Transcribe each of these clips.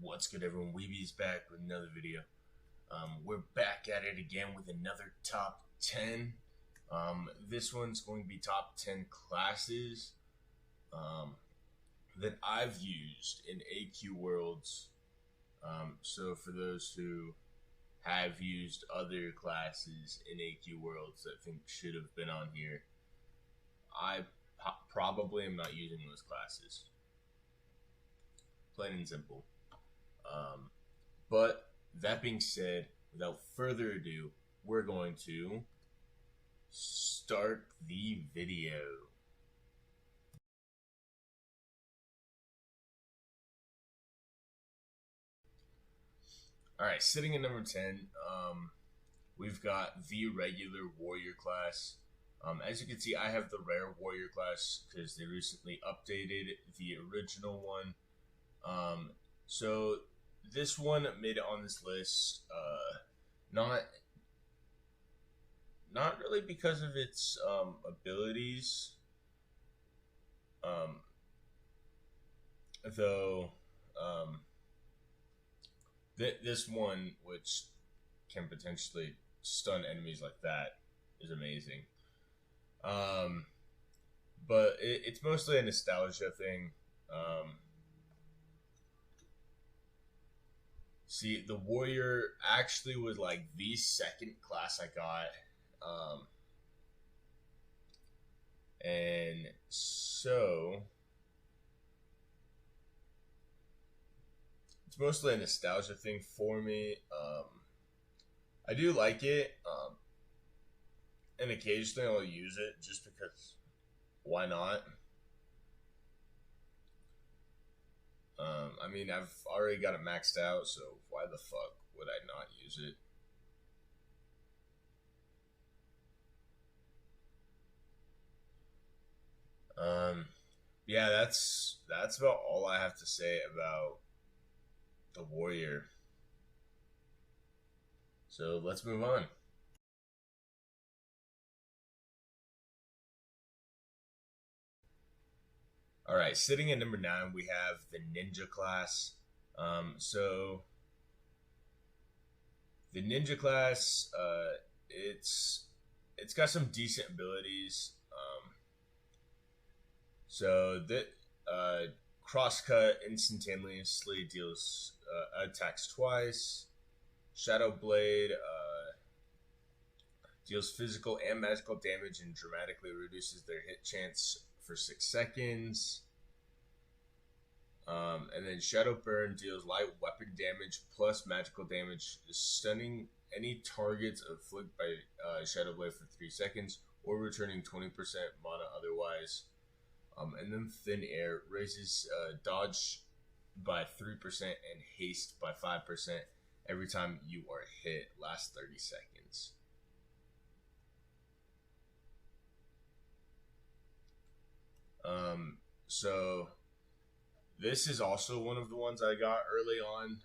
What's good, everyone? Weeby's back with another video. We're back at it again with another top 10. This one's going to be top 10 classes that I've used in AQWorlds. So for those who have used other classes in AQWorlds that think should have been on here, I probably am not using those classes. Plain and simple. But that being said, without further ado, we're going to start the video. Alright, sitting at number 10, we've got the regular warrior class. As you can see, I have the rare warrior class because they recently updated the original one. So this one made it on this list, not really because of its abilities, though this one, which can potentially stun enemies like that, is amazing. But it's mostly a nostalgia thing. See, the warrior actually was like the second class I got. And so it's mostly a nostalgia thing for me. I do like it. And occasionally I'll use it just because why not? I mean, I've already got it maxed out, so why the fuck would I not use it? Yeah, that's about all I have to say about the warrior. So let's move on. Alright, sitting at number 9, we have the ninja class. So the ninja class, it's got some decent abilities. So that crosscut instantaneously deals attacks twice. Shadow Blade deals physical and magical damage and dramatically reduces their hit chance for 6 seconds. And then Shadow Burn deals light weapon damage plus magical damage, stunning any targets afflicted by Shadow Blade for 3 seconds, or returning 20% mana otherwise. And then Thin Air raises dodge by 3% and haste by 5% every time you are hit, lasts 30 seconds. So this is also one of the ones I got early on.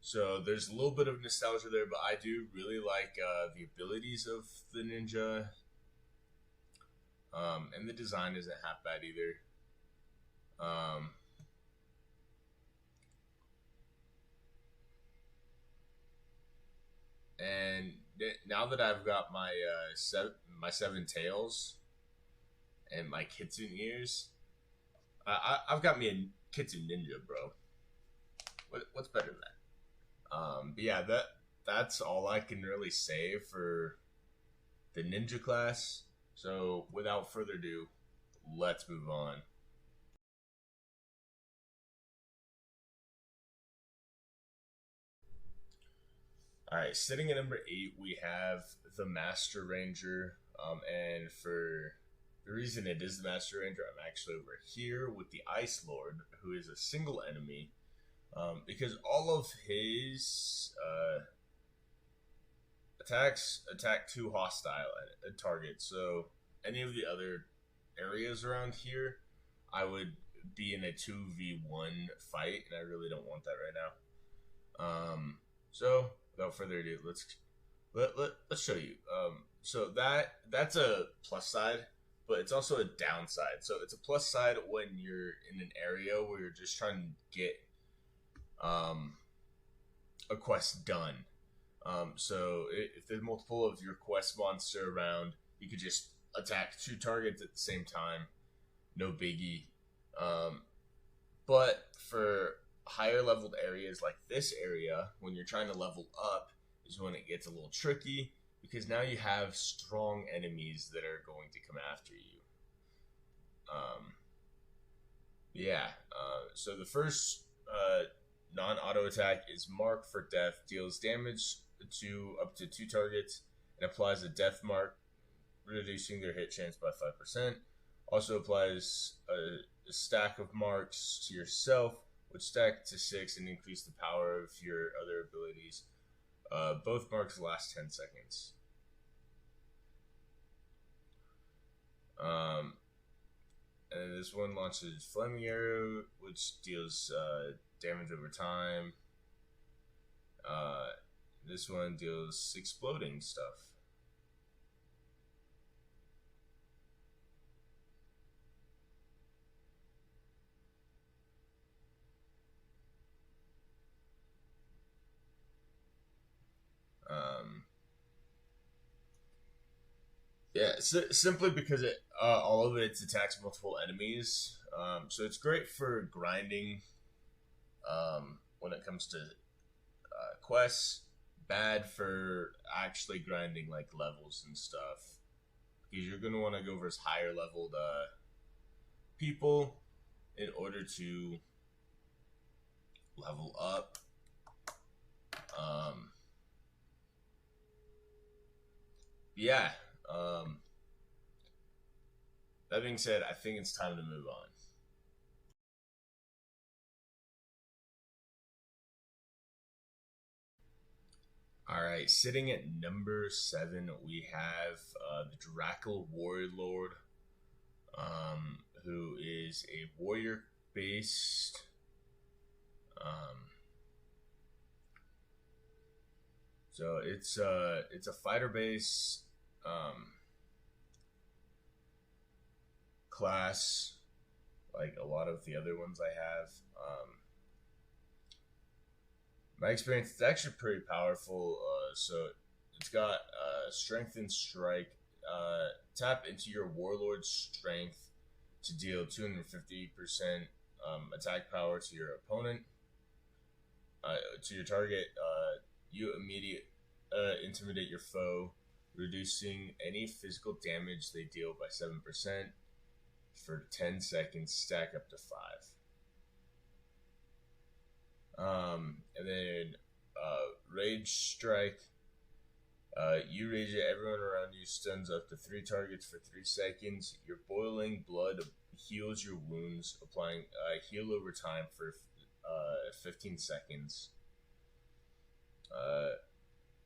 So there's a little bit of nostalgia there, but I do really like the abilities of the ninja. And the design isn't half bad either. And now that I've got my my 7 tails and my kitsune ears, I've got me a kitsune ninja, bro. What's better than that? But yeah, that's all I can really say for the ninja class. So without further ado, let's move on. Alright, sitting at number 8, we have the Master Ranger. And for the reason it is the Master Ranger, I'm actually over here with the Ice Lord, who is a single enemy. Because all of his attacks attack 2 hostile targets. So any of the other areas around here, I would be in a 2v1 fight, and I really don't want that right now. So without further ado, let's show you. So that's a plus side, but it's also a downside. So it's a plus side when you're in an area where you're just trying to get a quest done. So if there's multiple of your quest monster around, you could just attack 2 targets at the same time. No biggie. But for higher leveled areas like this area, when you're trying to level up, is when it gets a little tricky because now you have strong enemies that are going to come after you. So the first non-auto attack is Mark for Death, deals damage to up to 2 targets, and applies a death mark, reducing their hit chance by 5%. Also applies a stack of marks to yourself, which stack to 6 and increase the power of your other abilities. Both marks last 10 seconds. And this one launches Flaming Arrow, which deals damage over time. This one deals exploding stuff. Simply because it all of it attacks multiple enemies. So it's great for grinding when it comes to quests. Bad for actually grinding like levels and stuff, because you're going to want to go versus higher leveled people in order to level up. That being said, I think it's time to move on. All right, sitting at number 7, we have the Draco Wardlord, who is a warrior-based. So it's a fighter-based class, like a lot of the other ones I have. My experience, it's actually pretty powerful. So it's got strength and strike. Tap into your warlord's strength to deal 250% attack power to your opponent, to your target. You intimidate your foe, reducing any physical damage they deal by 7% for 10 seconds, stack up to 5. And then Rage Strike. You rage at everyone around you, stuns up to 3 targets for 3 seconds. Your boiling blood heals your wounds, applying heal over time for 15 seconds.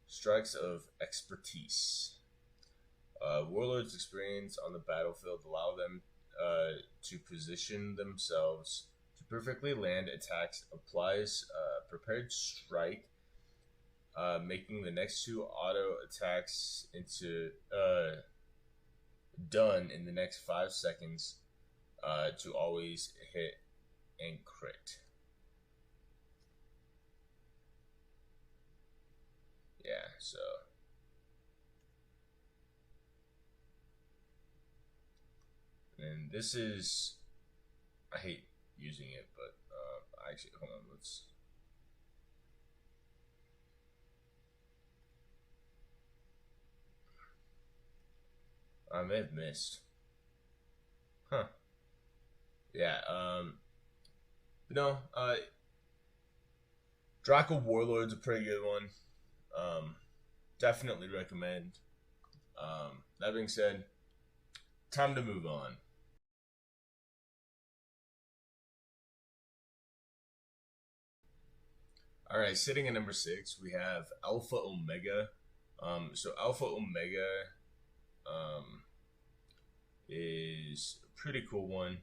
Strikes of Expertise. Warlords' experience on the battlefield allow them to position themselves to perfectly land attacks. Applies Prepared Strike, making the next 2 auto attacks into done in the next 5 seconds to always hit and crit. So and this is, I hate using it, but actually, hold on, I may have missed. No, Draco Wardlord's a pretty good one. Definitely recommend. That being said, time to move on. All right, sitting at number 6, we have Alpha Omega. So Alpha Omega is a pretty cool one.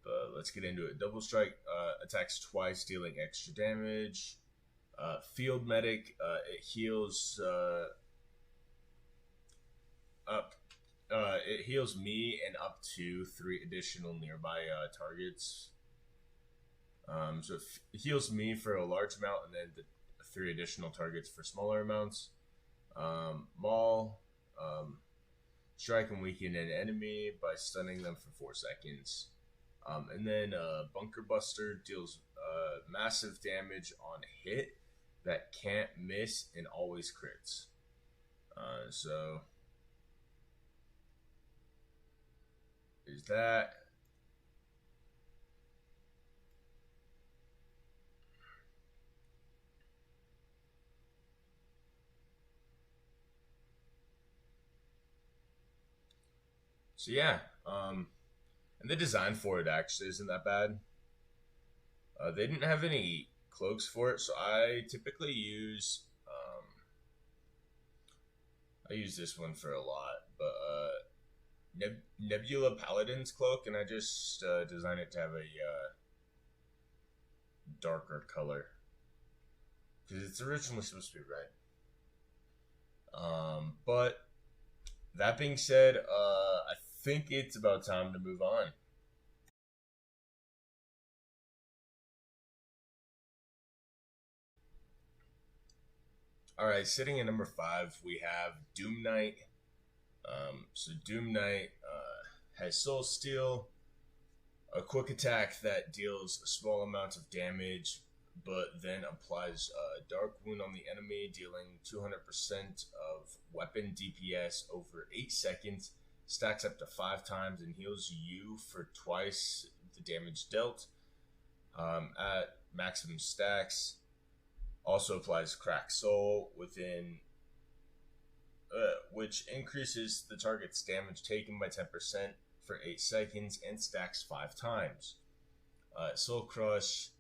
But let's get into it. Double Strike attacks twice, dealing extra damage. Field Medic, it heals up. It heals me and up to 3 additional nearby targets. So it heals me for a large amount, and then the 3 additional targets for smaller amounts. Maul, strike and weaken an enemy by stunning them for 4 seconds. And then Bunker Buster deals massive damage on hit that can't miss and always crits. So is that. So yeah, and the design for it actually isn't that bad. They didn't have any cloaks for it, so I typically use I use this one for a lot, but Nebula Paladin's cloak, and I just designed it to have a darker color because it's originally supposed to be red. But that being said, I think it's about time to move on. All right, sitting at number 5, we have Doom Knight. So Doom Knight has Soul Steal, a quick attack that deals a small amount of damage, but then applies Dark Wound on the enemy, dealing 200% of weapon DPS over 8 seconds, stacks up to 5 times, and heals you for twice the damage dealt at maximum stacks. Also applies Crack Soul within, which increases the target's damage taken by 10% for 8 seconds and stacks 5 times. Soul Crush,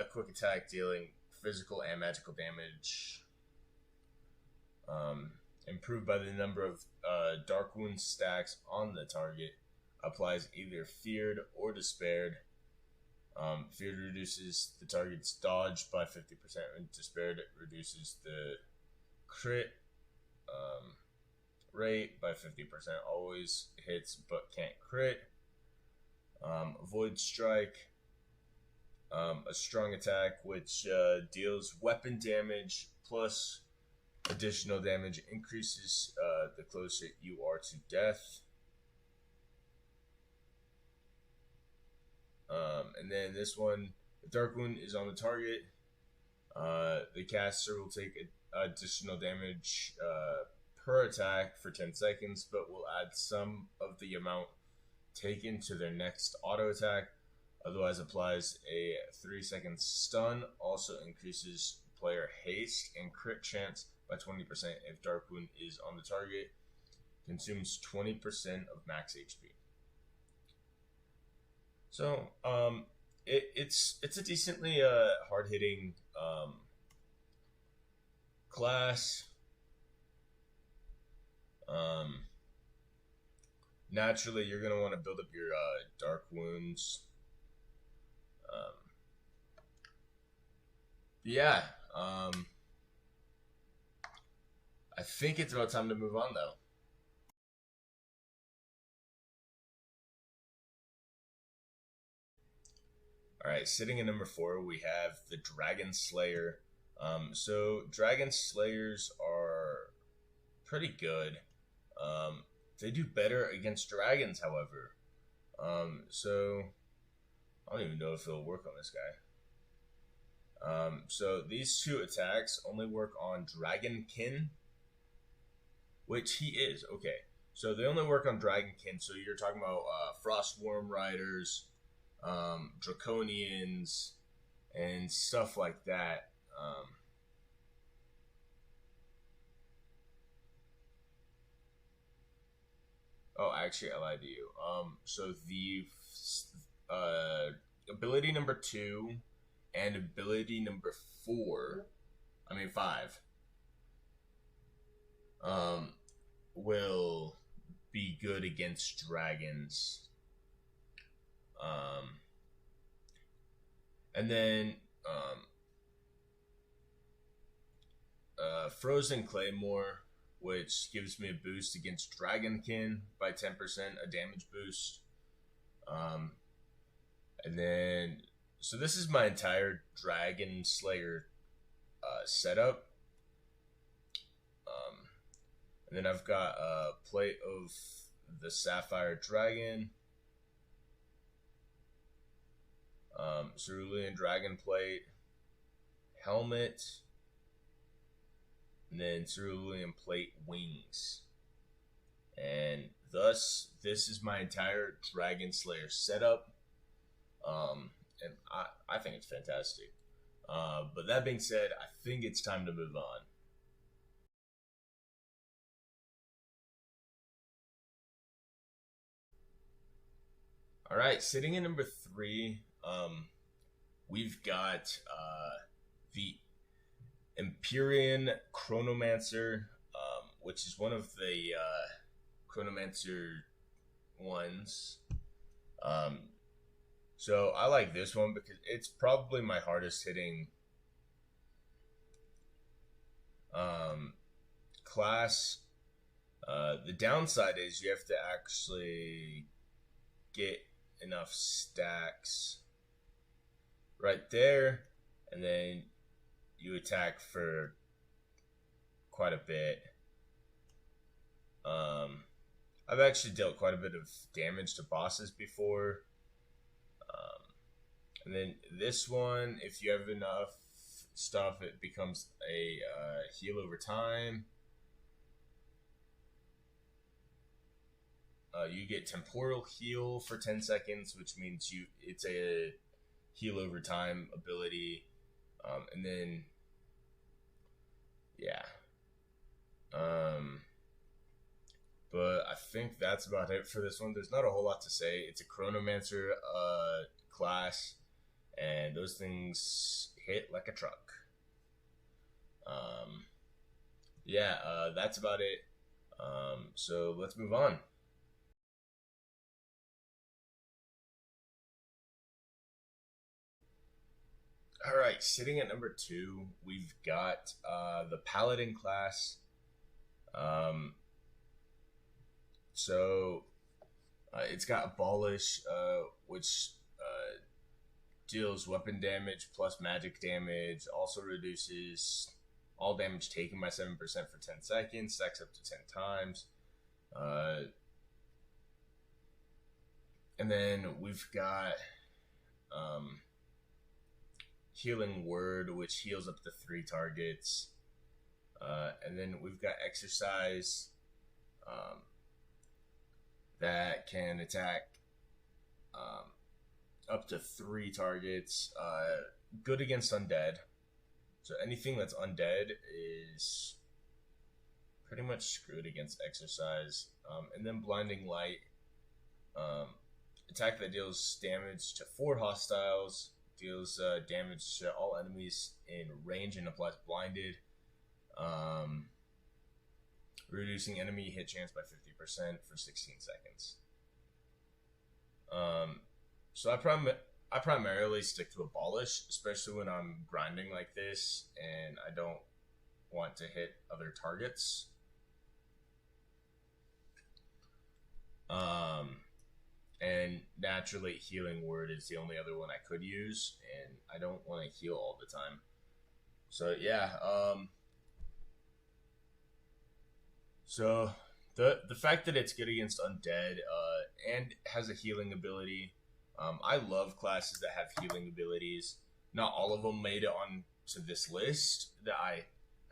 a quick attack dealing physical and magical damage. Improved by the number of Dark Wound stacks on the target. Applies either Feared or Despaired. Feared reduces the target's dodge by 50%, and Despaired reduces the crit rate by 50%. Always hits but can't crit. Void Strike, a strong attack which deals weapon damage plus additional damage, increases the closer you are to death. And then this one, the Dark Wound is on the target. The caster will take additional damage per attack for 10 seconds, but will add some of the amount taken to their next auto attack. Otherwise applies a 3-second stun. Also increases player haste and crit chance by 20% if Dark Wound is on the target. Consumes 20% of max HP. So it's a decently hard hitting class. Naturally, you're gonna want to build up your Dark Wounds. Yeah. I think it's about time to move on, though. Alright, sitting at number 4, we have the Dragon Slayer. So, Dragon Slayers are pretty good. They do better against dragons, however. So, I don't even know if it'll work on this guy. So, these 2 attacks only work on Dragonkin, which he is. Okay, so they only work on Dragonkin. So, you're talking about Frostworm Riders, Draconians, and stuff like that. Oh, actually, I lied to you. So the ability number 2 and ability number 5, will be good against dragons. And then Frozen Claymore, which gives me a boost against Dragonkin by 10%, a damage boost. And then, so this is my entire Dragon Slayer setup. And then I've got a plate of the Sapphire Dragon, Cerulean Dragon Plate, helmet, and then Cerulean Plate wings. And thus, this is my entire Dragon Slayer setup. And I think it's fantastic. But that being said, I think it's time to move on. All right, sitting in number 3, we've got the Empyrean Chronomancer, which is one of the Chronomancer ones. So I like this one because it's probably my hardest hitting class. The downside is you have to actually get enough stacks right there, and then you attack for quite a bit. I've actually dealt quite a bit of damage to bosses before. And then this one, if you have enough stuff, it becomes a heal over time. You get temporal heal for 10 seconds, which means it's a heal over time ability. And then, yeah. But I think that's about it for this one. There's not a whole lot to say. It's a Chronomancer class, and those things hit like a truck. Yeah, that's about it. So let's move on. All right, sitting at number 2, we've got the Paladin class. So it's got Abolish, which deals weapon damage plus magic damage, also reduces all damage taken by 7% for 10 seconds, stacks up to 10 times. And then we've got Healing Word, which heals up to 3 targets. And then we've got Exercise, that can attack up to 3 targets. Good against undead. So anything that's undead is pretty much screwed against Exercise. And then Blinding Light, attack that deals damage to 4 hostiles, deals damage to all enemies in range and applies blinded, reducing enemy hit chance by 50% for 16 seconds. So I primarily stick to Abolish, especially when I'm grinding like this and I don't want to hit other targets. And naturally, Healing Word is the only other one I could use, and I don't want to heal all the time. So yeah, so the fact that it's good against undead and has a healing ability, I love classes that have healing abilities. Not all of them made it on to this list that I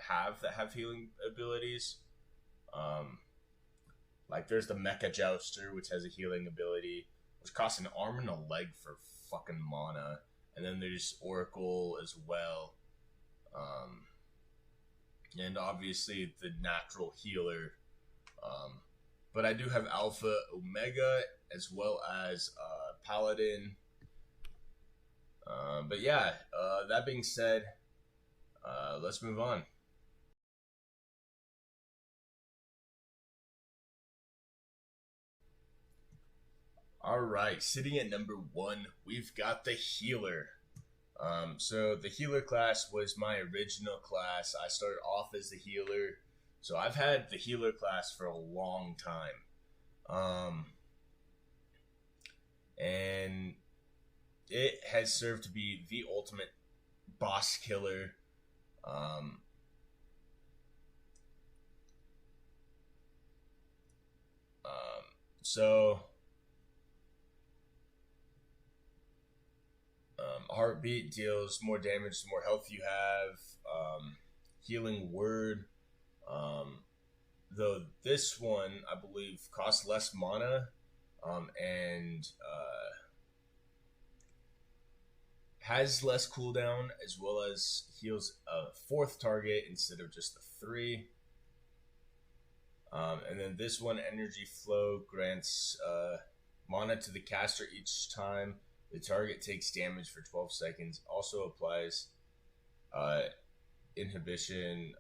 have that have healing abilities. Like there's the Mecha Jouster, which has a healing ability, which costs an arm and a leg for fucking mana. And then there's Oracle as well. And obviously the natural healer. But I do have Alpha Omega as well as Paladin. But yeah, that being said, let's move on. All right, sitting at number 1, we've got the Healer. So the healer class was my original class. I started off as the healer. So I've had the healer class for a long time. And it has served to be the ultimate boss killer. So heartbeat deals more damage the more health you have. Healing word. Though this one, I believe, costs less mana and has less cooldown, as well as heals a fourth target instead of just the three. And then this one, energy flow, grants mana to the caster each time the target takes damage for 12 seconds. Also applies inhibition,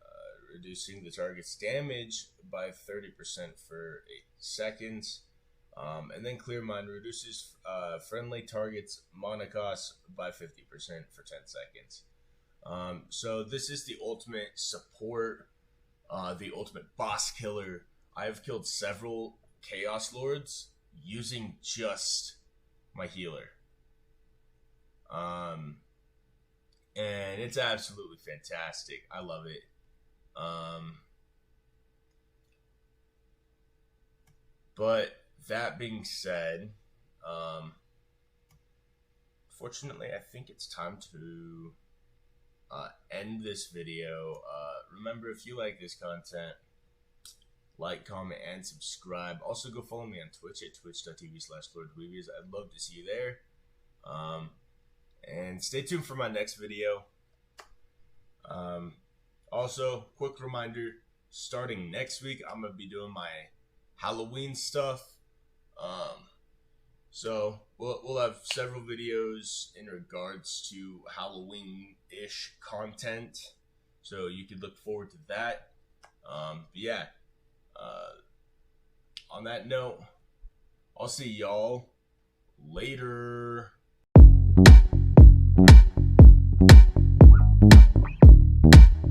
reducing the target's damage by 30% for 8 seconds. And then Clear Mind reduces friendly targets' mana cost by 50% for 10 seconds. So this is the ultimate support, the ultimate boss killer. I have killed several Chaos Lords using just my healer. And it's absolutely fantastic. I love it. But that being said, fortunately, I think it's time to end this video. Remember, if you like this content, like, comment, and subscribe. Also, go follow me on Twitch at twitch.tv/LordDweebies. I'd love to see you there. And stay tuned for my next video. Also, quick reminder, starting next week, I'm going to be doing my Halloween stuff. So we'll have several videos in regards to Halloween-ish content. So you could look forward to that. But yeah, on that note, I'll see y'all later.